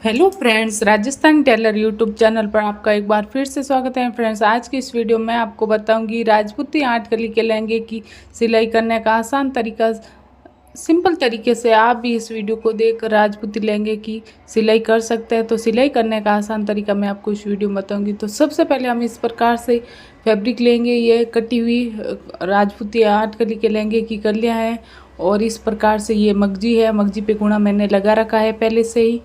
Hello friends, Rajasthan tailor YouTube channel पर आपका एक बार फिर से स्वागत है। फ्रेंड्स, आज की इस वीडियो में आपको बताऊंगी राजपूती आर्ट कली के लहंगे की सिलाई करने का आसान तरीका। सिंपल तरीके से आप भी इस वीडियो को देखकर राजपूती लहंगे की सिलाई कर सकते हैं। तो सिलाई करने का आसान तरीका मैं आपको इस वीडियो में बताऊंगी। तो सबसे पहले हम इस प्रकार से फैब्रिक लेंगे। ये कटी हुई राजपूती आर्ट कली के लहंगे की कलियाँ हैं और इस प्रकार से ये मगजी है। मगजी पे गुणा मैंने लगा रखा है पहले से ही।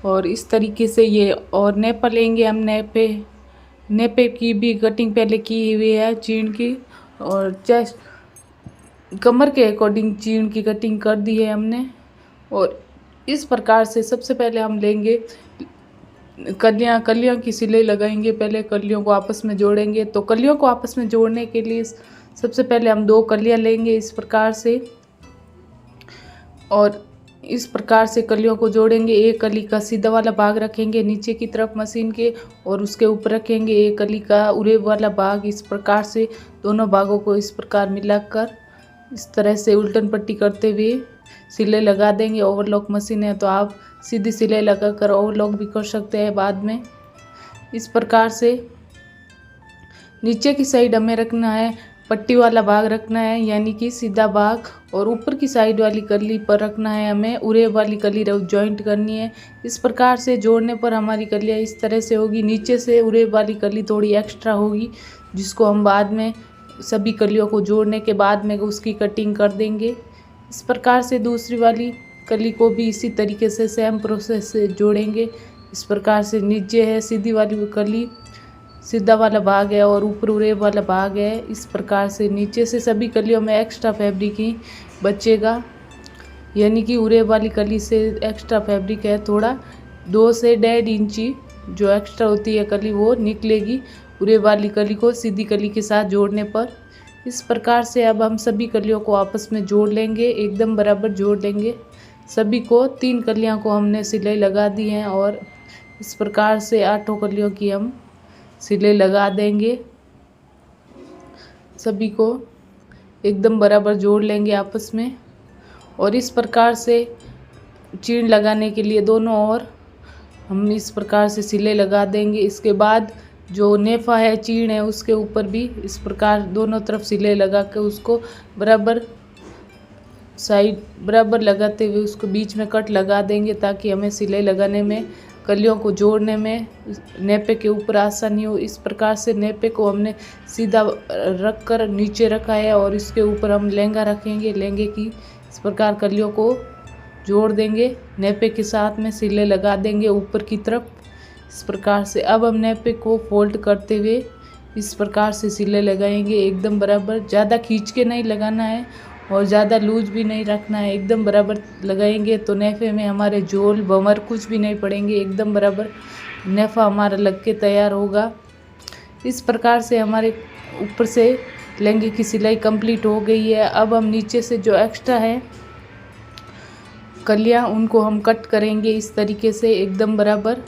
और इस तरीके से ये और नेपा लेंगे हम। नेपे की भी कटिंग पहले की हुई है चीन की, और चेस्ट कमर के अकॉर्डिंग चीन की कटिंग कर दी है हमने। और इस प्रकार से सबसे पहले हम लेंगे कलियां की सिलाई लगाएंगे। पहले कलियों को आपस में जोड़ेंगे। तो कलियों को आपस में जोड़ने के लिए सबसे पहले हम 2 कलियां लेंगे इस प्रकार से, और इस प्रकार से कलियों को जोड़ेंगे। एक कली का सीधा वाला भाग रखेंगे नीचे की तरफ मशीन के, और उसके ऊपर रखेंगे एक कली का उरे वाला भाग। इस प्रकार से दोनों भागों को इस प्रकार मिलाकर इस तरह से उल्टन पट्टी करते हुए सिलाई लगा देंगे। ओवरलॉक मशीन है तो आप सीधी सिलाई लगाकर ओवरलॉक भी कर सकते हैं बाद में। इस प्रकार से नीचे की साइड हमें रखना है पट्टी वाला भाग रखना है, यानी कि सीधा भाग, और ऊपर की साइड वाली कली पर रखना है हमें उरे वाली कली जॉइंट करनी है। इस प्रकार से जोड़ने पर हमारी कलियाँ इस तरह से होगी। नीचे से उरे वाली कली थोड़ी एक्स्ट्रा होगी, जिसको हम बाद में सभी कलियों को जोड़ने के बाद में उसकी कटिंग कर देंगे। इस प्रकार से दूसरी वाली कली को भी इसी तरीके से सेम प्रोसेस से जोड़ेंगे। इस प्रकार से नीचे है सीधी वाली कली, सीधा वाला भाग है, और ऊपर उरे वाला भाग है। इस प्रकार से नीचे से सभी कलियों में एक्स्ट्रा फैब्रिक ही बचेगा, यानी कि उरे वाली कली से एक्स्ट्रा फैब्रिक है थोड़ा 2 से 1.5 इंची जो एक्स्ट्रा होती है कली वो निकलेगी उरे वाली कली को सीधी कली के साथ जोड़ने पर। इस प्रकार से अब हम सभी कलियों को आपस में जोड़ लेंगे, एकदम बराबर जोड़ लेंगे सभी को। 3 कलियां को हमने सिलाई लगा दी हैं, और इस प्रकार से 8 कलियों की हम सिलाई लगा देंगे। सभी को एकदम बराबर जोड़ लेंगे आपस में, और इस प्रकार से चीन लगाने के लिए दोनों ओर हम इस प्रकार से सिलाई लगा देंगे। इसके बाद जो नेफा है चीन है उसके ऊपर भी इस प्रकार दोनों तरफ सिलाई लगा के उसको बराबर साइड बराबर लगाते हुए उसको बीच में कट लगा देंगे, ताकि हमें सिलाई लगाने में कलियों को जोड़ने में नेपे के ऊपर आसानी हो। इस प्रकार से नेपे को हमने सीधा रख कर नीचे रखा है, और इसके ऊपर हम लहंगा रखेंगे। लहंगे की इस प्रकार कलियों को जोड़ देंगे, नेपे के साथ में सिलाई लगा देंगे ऊपर की तरफ। इस प्रकार से अब हम नेपे को फोल्ड करते हुए इस प्रकार से सिलाई लगाएंगे एकदम बराबर। ज़्यादा खींच के नहीं लगाना है और ज़्यादा लूज भी नहीं रखना है, एकदम बराबर लगाएंगे तो नेफे में हमारे जोल भंवर कुछ भी नहीं पड़ेंगे। एकदम बराबर नेफा हमारा लग के तैयार होगा। इस प्रकार से हमारे ऊपर से लहंगे की सिलाई कंप्लीट हो गई है। अब हम नीचे से जो एक्स्ट्रा है कलियां उनको हम कट करेंगे इस तरीके से एकदम बराबर।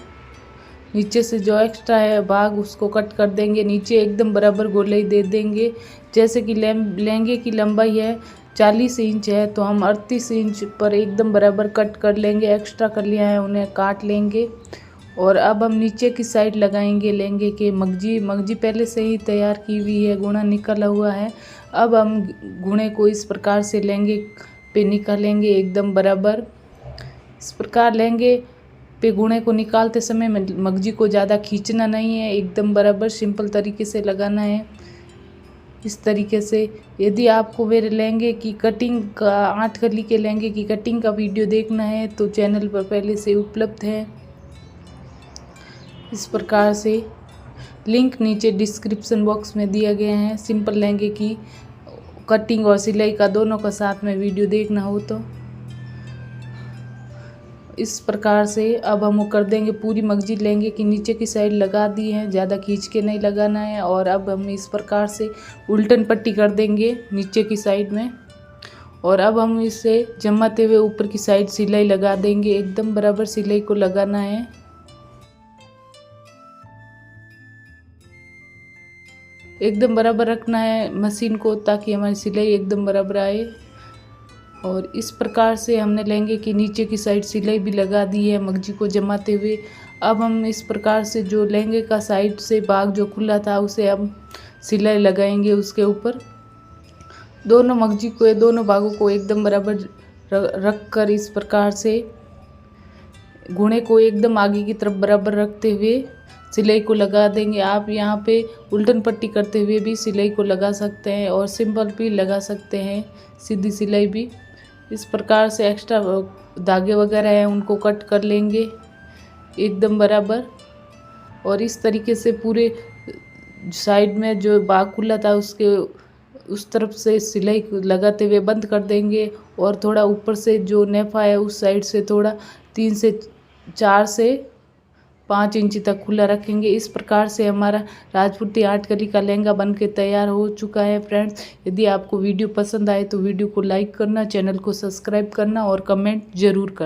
नीचे से जो एक्स्ट्रा है भाग उसको कट कर देंगे, नीचे एकदम बराबर गोलाई दे देंगे। जैसे कि लहंगे की लंबाई है 40 इंच है, तो हम 38 इंच पर एकदम बराबर कट कर लेंगे। एक्स्ट्रा कलियां हैं उन्हें काट लेंगे, और अब हम नीचे की साइड लगाएंगे लहंगे के मगजी पहले से ही तैयार की हुई है, गुणा निकला हुआ है। अब हम गुणे को इस प्रकार से लहंगे पे निकालेंगे एकदम बराबर। इस प्रकार लहंगे पे गुणे को निकालते समय मगजी को ज़्यादा खींचना नहीं है, एकदम बराबर सिंपल तरीके से लगाना है। इस तरीके से यदि आपको मेरे लहंगे की कटिंग का 8 कली के लहंगे की कटिंग का वीडियो देखना है तो चैनल पर पहले से उपलब्ध है। इस प्रकार से लिंक नीचे डिस्क्रिप्शन बॉक्स में दिया गया है। सिंपल लहंगे की कटिंग और सिलाई का दोनों का साथ में वीडियो देखना हो तो इस प्रकार से अब हम वो कर देंगे। पूरी मगजी लहंगे की नीचे की साइड लगा दी है, ज़्यादा खींच के नहीं लगाना है। और अब हम इस प्रकार से उल्टन पट्टी कर देंगे नीचे की साइड में, और अब हम इसे जमाते हुए ऊपर की साइड सिलाई लगा देंगे। एकदम बराबर सिलाई को लगाना है। एकदम बराबर रखना है मशीन को, ताकि हमारी सिलाई एकदम बराबर आए। और इस प्रकार से हमने लहंगे की नीचे की साइड सिलाई भी लगा दी है मगजी को जमाते हुए। अब हम इस प्रकार से जो लहंगे का साइड से भाग जो खुला था उसे हम सिलाई लगाएंगे उसके ऊपर। दोनों मगजी को दोनों भागों को एकदम बराबर रख कर इस प्रकार से घुने को एकदम आगे की तरफ बराबर रखते हुए सिलाई को लगा देंगे। आप यहाँ पे उल्टन पट्टी करते हुए भी सिलाई को लगा सकते हैं और सिंपल भी लगा सकते हैं, सीधी सिलाई भी। इस प्रकार से एक्स्ट्रा धागे वगैरह हैं उनको कट कर लेंगे एकदम बराबर। और इस तरीके से पूरे साइड में जो भाग खुला था उसके उस तरफ से सिलाई लगाते हुए बंद कर देंगे और थोड़ा ऊपर से जो नेफा है उस साइड से थोड़ा 3 से 4 से 5 इंच तक खुला रखेंगे। इस प्रकार से हमारा राजपूती 8 कली का लहंगा बन के तैयार हो चुका है फ्रेंड्स। यदि आपको वीडियो पसंद आए तो वीडियो को लाइक करना, चैनल को सब्सक्राइब करना और कमेंट ज़रूर करना।